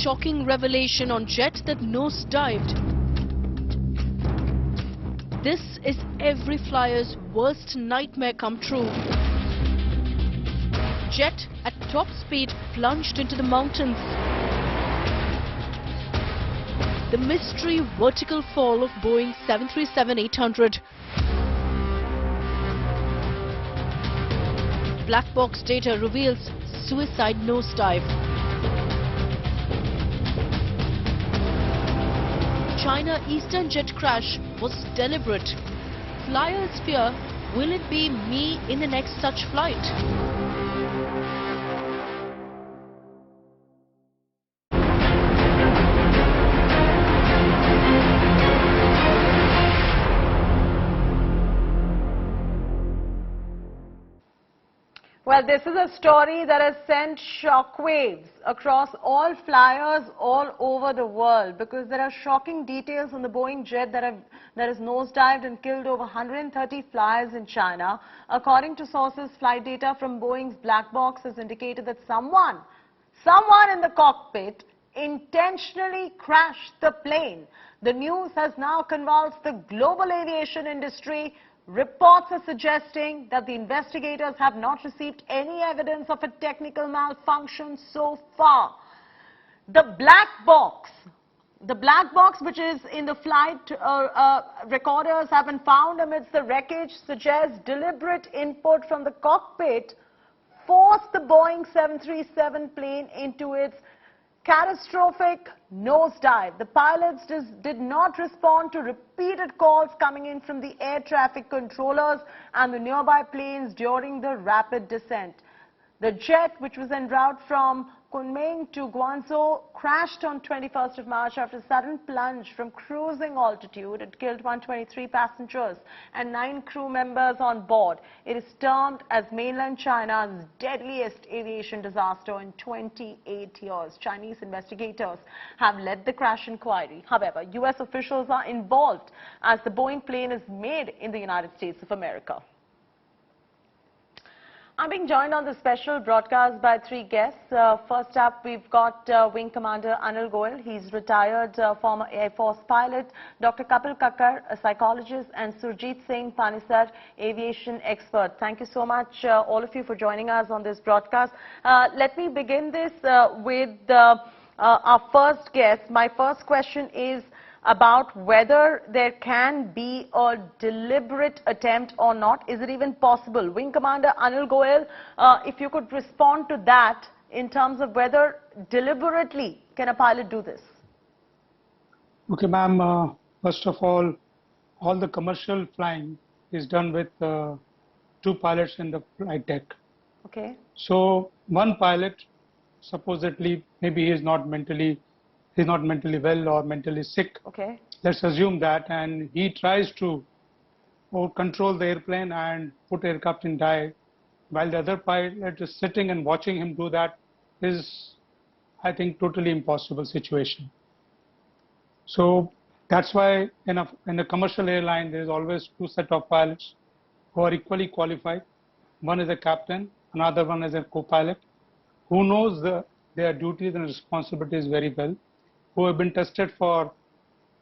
shocking revelation on jet that nosedived. This is every flyer's worst nightmare come true. Jet at top speed plunged into the mountains. The mystery vertical fall of Boeing 737-800. Black box data reveals suicide nosedive. China Eastern jet crash was deliberate. Flyers fear, will it be me in the next such flight? Well, this is a story that has sent shockwaves across all flyers all over the world, because there are shocking details on the Boeing jet that has nosedived and killed over 130 flyers in China. According to sources, flight data from Boeing's black box has indicated that someone in the cockpit intentionally crashed the plane. The news has now convulsed the global aviation industry. Reports are suggesting that the investigators have not received any evidence of a technical malfunction so far. The black box which is in the flight recorders have been found amidst the wreckage, suggests deliberate input from the cockpit forced the Boeing 737 plane into its catastrophic nosedive. The pilots did not respond to repeated calls coming in from the air traffic controllers and the nearby planes during the rapid descent. The jet, which was en route from Kunming to Guangzhou, crashed on 21st of March after a sudden plunge from cruising altitude. It killed 123 passengers and 9 crew members on board. It is termed as mainland China's deadliest aviation disaster in 28 years. Chinese investigators have led the crash inquiry. However, U.S. officials are involved as the Boeing plane is made in the United States of America. I'm being joined on the special broadcast by 3 guests. First up, we've got Wing Commander Anil Goyal. He's retired former Air Force pilot. Dr. Kapil Kakar, a psychologist, and Surjit Singh Panesar, aviation expert. Thank you so much, all of you, for joining us on this broadcast. Let me begin this with our first guest. My first question is about whether there can be a deliberate attempt or not. Is it even possible? Wing Commander Anil Goyal, if you could respond to that in terms of whether deliberately can a pilot do this? Okay, ma'am. First of all the commercial flying is done with 2 pilots in the flight deck. Okay. So one pilot, supposedly, maybe he's not mentally well or mentally sick. Okay. Let's assume that, and he tries to control the airplane and put aircraft in dive, while the other pilot is sitting and watching him do that is, I think, totally impossible situation. So that's why in a commercial airline there is always 2 sets of pilots who are equally qualified. One is a captain, another one is a co-pilot, who knows their duties and responsibilities very well, who have been tested for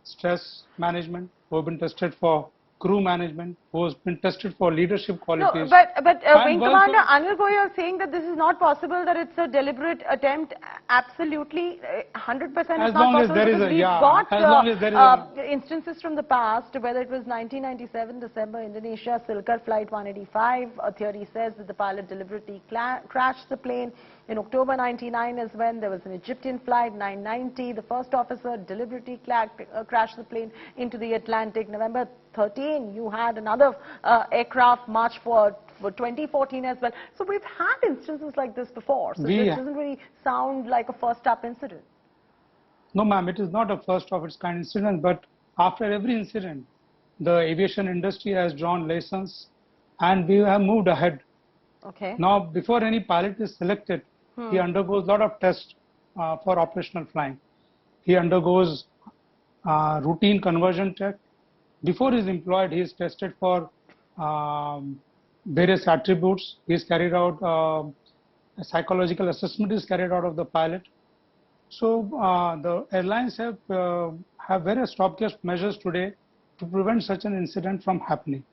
stress management, who have been tested for crew management, who has been tested for leadership qualities. No, but Wing Commander Anil Goyal saying that this is not possible, that it's a deliberate attempt. Absolutely, 100% is not possible. We've got instances from the past, whether it was 1997 December, Indonesia, Silkar Flight 185. A theory says that the pilot deliberately crashed the plane. In October 99 is when there was an Egyptian flight 990. The first officer deliberately crashed the plane into the Atlantic. November 13, you had another aircraft march for 2014 as well. So we've had instances like this before. So this doesn't really sound like a first-up incident. No, ma'am, it is not a first of its kind incident, but after every incident, the aviation industry has drawn lessons and we have moved ahead. Okay. Now, before any pilot is selected, he undergoes a lot of tests for operational flying. He undergoes routine conversion check. Before he is employed, he is tested for various attributes. He is carried out, a psychological assessment is carried out of the pilot. So the airlines have various stopgap measures today to prevent such an incident from happening.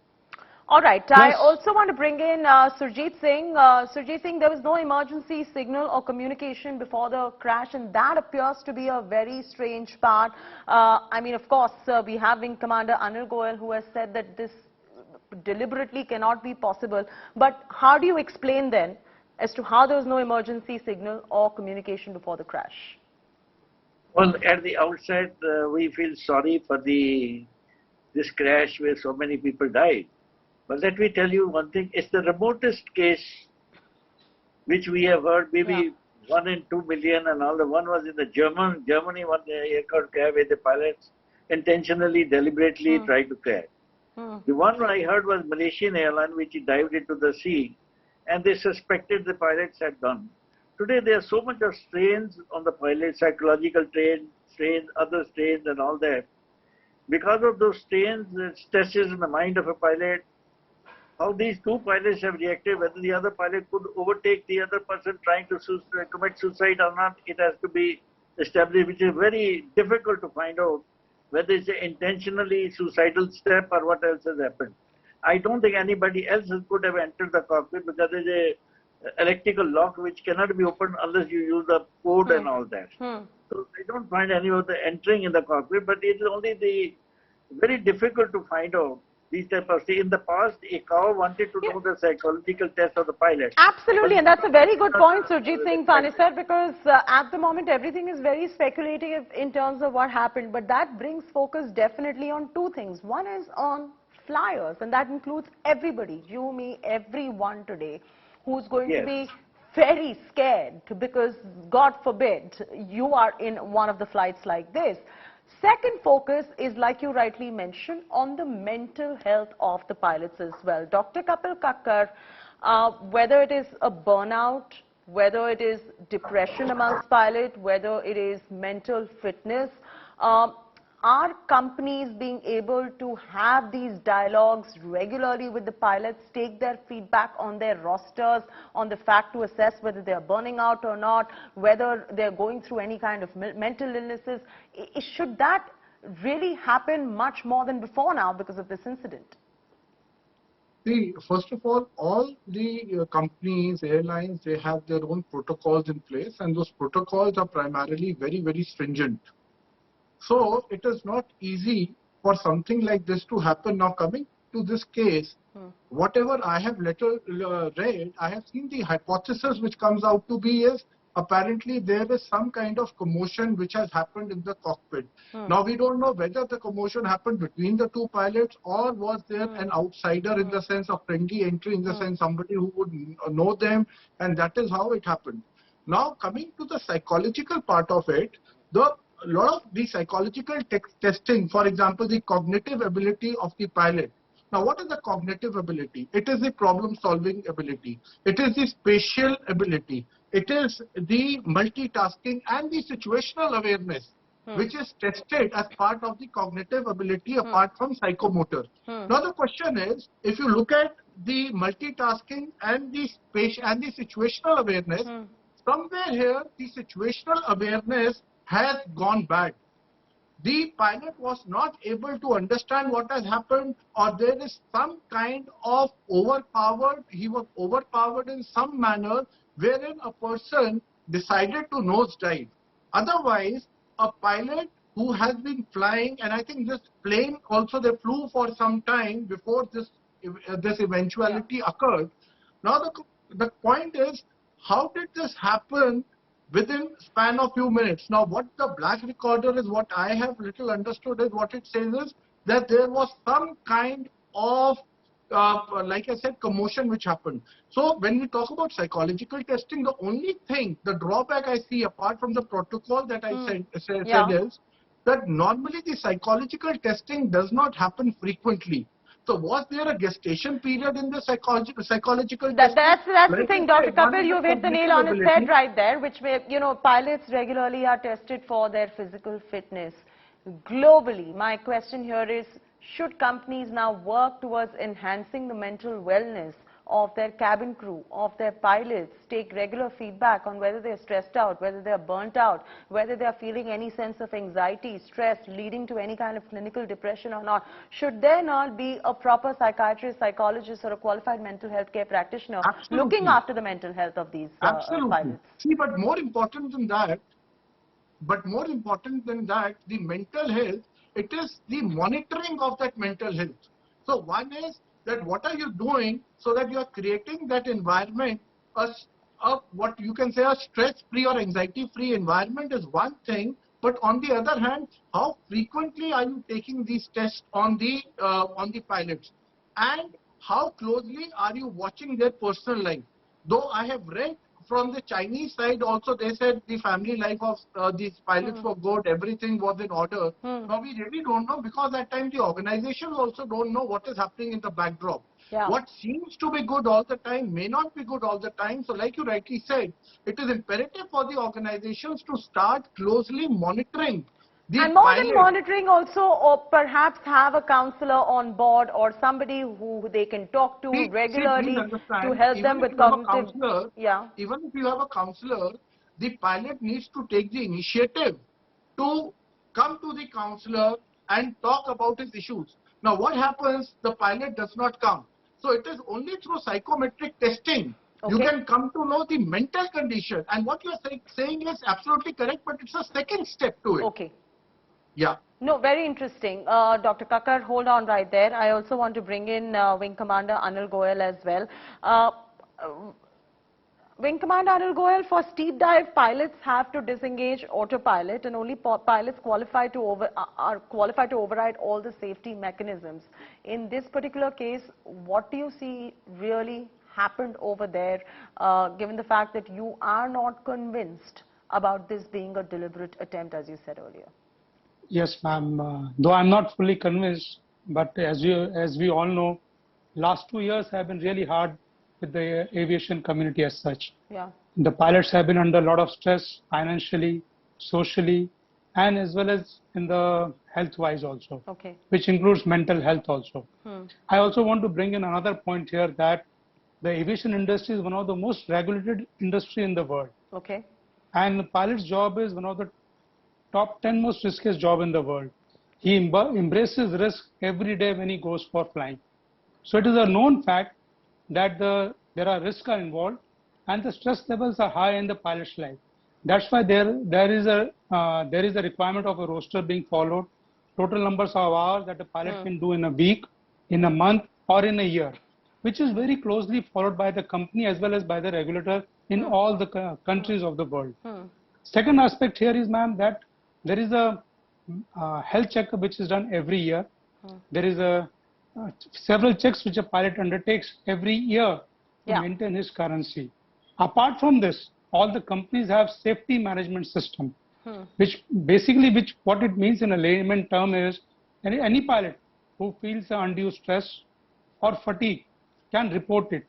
All right. I Plus, also want to bring in Surjit Singh. Surjit Singh, there was no emergency signal or communication before the crash, and that appears to be a very strange part. I mean, of course, we have Wing Commander Anil Goyal, who has said that this deliberately cannot be possible. But how do you explain then as to how there was no emergency signal or communication before the crash? Well, at the outset, we feel sorry for this crash where so many people died. But let me tell you one thing, it's the remotest case which we have heard, maybe 1 in 2 million and all. The one was in the Germany, one aircraft crash where the pilots intentionally, deliberately tried to crash. The one I heard was Malaysian airline, which dived into the sea, and they suspected the pilots had done. Today, there are so much of strains on the pilots, psychological strains, other strains and all that. Because of those strains, it stresses in the mind of a pilot. How these two pilots have reacted, whether the other pilot could overtake the other person trying to commit suicide or not, it has to be established, which is very difficult to find out whether it's an intentionally suicidal step or what else has happened. I don't think anybody else could have entered the cockpit because there's a electrical lock which cannot be opened unless you use the code and all that. So I don't find any of the entering in the cockpit, but it is only very difficult to find out these type of things. In the past, a cow wanted to know the psychological test of the pilot. Absolutely, and that's a very good point, Surjit Singh Panesar, because at the moment everything is very speculative in terms of what happened, but that brings focus definitely on two things. One is on flyers, and that includes everybody, you, me, everyone today, who's going to be very scared because, God forbid, you are in one of the flights like this. Second focus is, like you rightly mentioned, on the mental health of the pilots as well. Dr. Kapil Kakar, whether it is a burnout, whether it is depression amongst pilots, whether it is mental fitness, are companies being able to have these dialogues regularly with the pilots, take their feedback on their rosters, on the fact to assess whether they are burning out or not, whether they're going through any kind of mental illnesses? Should that really happen much more than before now because of this incident? See, first of all the companies, airlines, they have their own protocols in place, and those protocols are primarily very, very stringent. So it is not easy for something like this to happen. Now, coming to this case, whatever I have read, I have seen the hypothesis which comes out to be is apparently there is some kind of commotion which has happened in the cockpit. Now, we don't know whether the commotion happened between the two pilots or was there an outsider in the sense of friendly entry, in the sense somebody who would know them, and that is how it happened. Now, coming to the psychological part of it, a lot of the psychological testing, for example, the cognitive ability of the pilot. Now, what is the cognitive ability? It is the problem-solving ability. It is the spatial ability. It is the multitasking and the situational awareness, which is tested as part of the cognitive ability apart from psychomotor. Now, the question is, if you look at the multitasking and the situational awareness, somewhere here, the situational awareness has gone bad. The pilot was not able to understand what has happened, or there is some kind of he was overpowered in some manner wherein a person decided to nosedive. Otherwise, a pilot who has been flying, and I think this plane also they flew for some time before this eventuality occurred. Now the point is, how did this happen within span of few minutes? Now, what the black recorder is, what I have little understood is, what it says is that there was some kind of, like I said, commotion which happened. So when we talk about psychological testing, the only thing, the drawback I see apart from the protocol that I said is that normally the psychological testing does not happen frequently. So was there a gestation period in the psychological testing? That's the thing, Dr. Kapil, you've hit the nail on its head right there, which may, pilots regularly are tested for their physical fitness. Globally, my question here is, should companies now work towards enhancing the mental wellness of their cabin crew, of their pilots, take regular feedback on whether they're stressed out, whether they're burnt out, whether they're feeling any sense of anxiety, stress, leading to any kind of clinical depression or not. Should there not be a proper psychiatrist, psychologist, or a qualified mental health care practitioner looking Absolutely. after the mental health of these Absolutely. pilots? See, but more important than that, the mental health, it is the monitoring of that mental health. So one is that what are you doing so that you are creating that environment, what you can say a stress-free or anxiety-free environment is one thing, but on the other hand, how frequently are you taking these tests on the pilots, and how closely are you watching their personal life? Though I have read from the Chinese side also, they said the family life of these pilots were good, everything was in order. Now we really don't know, because at times the organizations also don't know what is happening in the backdrop. Yeah. What seems to be good all the time may not be good all the time. So like you rightly said, it is imperative for the organizations to start closely monitoring the And more pilots. than monitoring also, or perhaps have a counselor on board or somebody who they can talk to regularly Please understand, to help them with cognitive. Yeah. Even if you have a counselor, the pilot needs to take the initiative to come to the counselor and talk about his issues. Now what happens? The pilot does not come. So it is only through psychometric testing you can come to know the mental condition. And what you are saying is absolutely correct, but it's a second step to it. Okay. Yeah. No, very interesting. Dr. Kakar, hold on right there. I also want to bring in Wing Commander Anil Goyal as well. Wing Commander Anil Goyal, for steep dive, pilots have to disengage autopilot, and only pilots are qualified to override all the safety mechanisms. In this particular case, what do you see really happened over there, given the fact that you are not convinced about this being a deliberate attempt, as you said earlier? Yes, ma'am. Though I'm not fully convinced, but as we all know, last 2 years have been really hard with the aviation community as such. Yeah. The pilots have been under a lot of stress financially, socially, and as well as in the health-wise also, which includes mental health also. I also want to bring in another point here, that the aviation industry is one of the most regulated industry in the world. Okay. And the pilot's job is one of the top 10 most riskiest job in the world. He embraces risk every day when he goes for flying. So it is a known fact that there are risks are involved, and the stress levels are high in the pilot's life. That's why there is a requirement of a roster being followed, total numbers of hours that a pilot can do in a week, in a month, or in a year, which is very closely followed by the company as well as by the regulator in all the countries of the world. Second aspect here is, ma'am, that there is a health checkup which is done every year. There is several checks which a pilot undertakes every year to maintain his currency. Apart from this, all the companies have safety management system, which what it means in a layman term is any pilot who feels undue stress or fatigue can report it,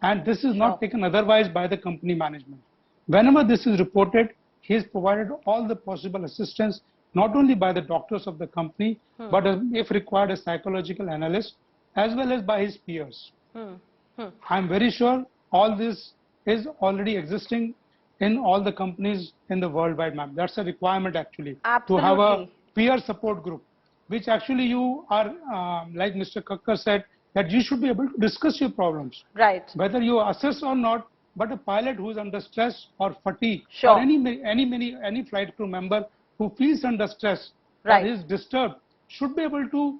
and this is not taken otherwise by the company management. Whenever this is reported, he is provided all the possible assistance, not only by the doctors of the company, but if required, a psychological analyst, as well as by his peers. I am very sure all this is already existing in all the companies in the worldwide, ma'am. That's a requirement actually. Absolutely. To have a peer support group, which actually you are, like Mr. Kakar said, that you should be able to discuss your problems. Right. Whether you assess or not, but a pilot who is under stress or fatigue, or any flight crew member who feels under stress or is disturbed, should be able to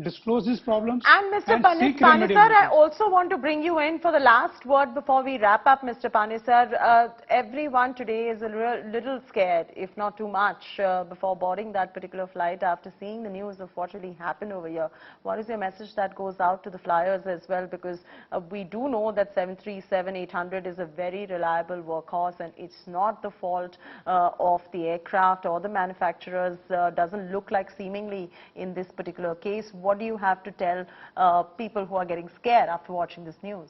disclose his problems. And Mr. Panesar, I also want to bring you in for the last word before we wrap up, Mr. Panesar. Everyone today is a little scared, if not too much, before boarding that particular flight after seeing the news of what really happened over here. What is your message that goes out to the flyers as well? Because we do know that 737-800 is a very reliable workhorse, and it's not the fault of the aircraft or the manufacturers. Doesn't look like seemingly in this particular case. What do you have to tell people who are getting scared after watching this news?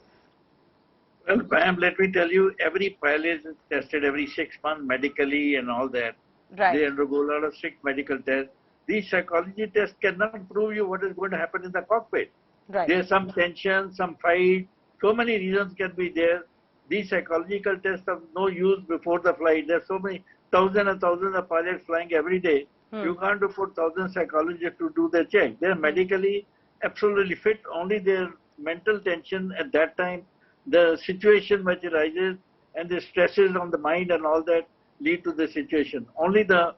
Well, ma'am, let me tell you, every pilot is tested every 6 months medically and all that. Right. They undergo a lot of strict medical tests. These psychology tests cannot prove you what is going to happen in the cockpit. Right. There's some tension, some fight, So many reasons can be there. These psychological tests are no use before the flight. There are so many thousands and thousands of pilots flying every day. You can't afford 1,000 psychologists to do the check. They are medically absolutely fit. Only their mental tension at that time, the situation which arises, and the stresses on the mind and all that lead to the situation. Only the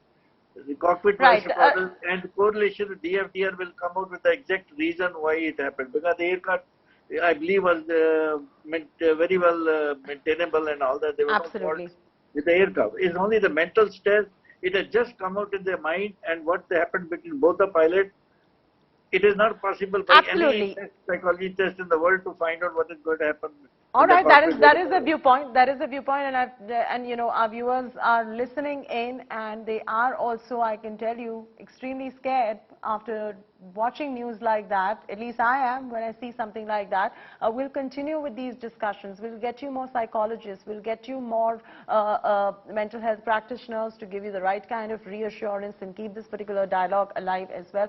cockpit voice recorders and correlation with DFDR will come out with the exact reason why it happened. Because the aircraft, I believe, was very well maintainable and all that. There were no faults with the aircraft. It's only the mental stress. It has just come out in their mind, and what happened between both the pilots. It is not possible by any psychology test in the world to find out what is going to happen. All right, that is a viewpoint. That is a viewpoint, and you know, our viewers are listening in, and they are also, I can tell you, extremely scared after watching news like that. At least I am when I see something like that. We'll continue with these discussions. We'll get you more psychologists. We'll get you more mental health practitioners to give you the right kind of reassurance and keep this particular dialogue alive as well.